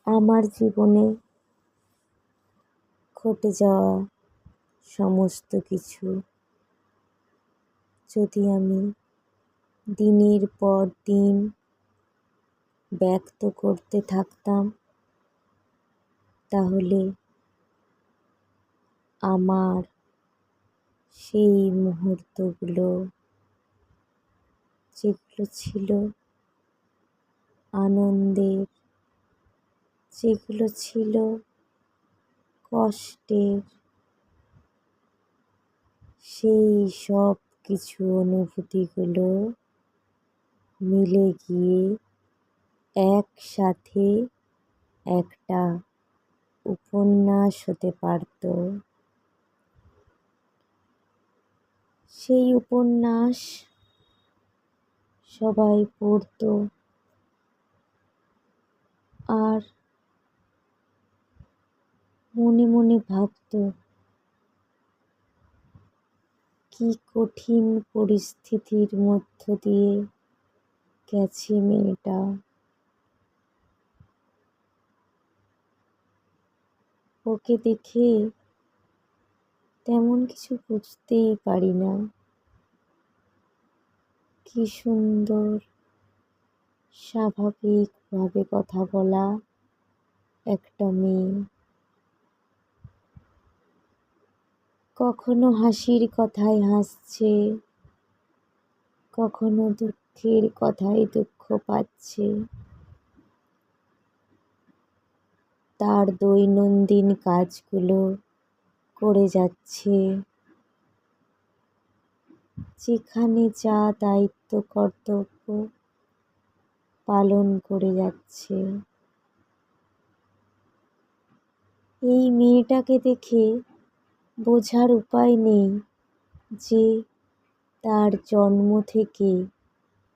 আমার জীবনে ঘটে যাওয়া সমস্ত কিছু যদি আমি দিনের পর দিন ব্যক্ত করতে থাকতাম, তাহলে আমার সেই মুহূর্তগুলো যেগুলো ছিল আনন্দের, যেগুলো ছিল কষ্টের, সেই সব কিছু অনুভূতিগুলো মিলে গিয়ে একসাথে একটা উপন্যাস হতে পারত। সেই উপন্যাস সবাই পড়ত আর মনে মনে ভাবত, কি কঠিন পরিস্থিতির মধ্য দিয়ে গেছে মেয়েটা। ওকে দেখে তেমন কিছু বুঝতেই পারি না। কি সুন্দর স্বাভাবিকভাবে কথা বলা একটা মেয়ে, কখনো হাসির কথায় হাসছে, কখনো দুঃখের কথায় দুঃখ পাচ্ছে। তার দৈনন্দিন কাজগুলো করে যাচ্ছে, যেখানে যা দায়িত্ব কর্তব্য পালন করে যাচ্ছে। এই মেয়েটাকে দেখে বোঝার উপায় নেই যে তার জন্ম থেকে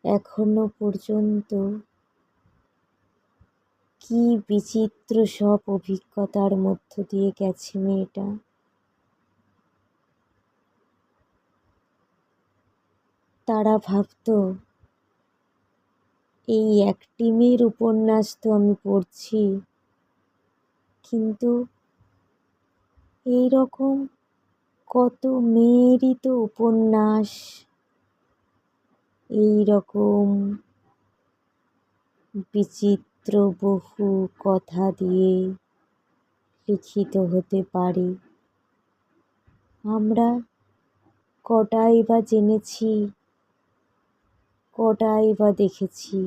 এখনো পর্যন্ত কি বিচিত্র সব অভিজ্ঞতার মধ্য দিয়ে গেছে মেয়েটা। তারা ভাবতো, এই একটি মেয়ের উপন্যাস তো আমি পড়ছি, কিন্তু এই রকম কত মেয়েরই তো উপন্যাস এই রকম বিচিত্র বহু কথা দিয়ে লিখিত হতে পারে। আমরা কটাই বা জেনেছি, কটাই বা দেখেছি।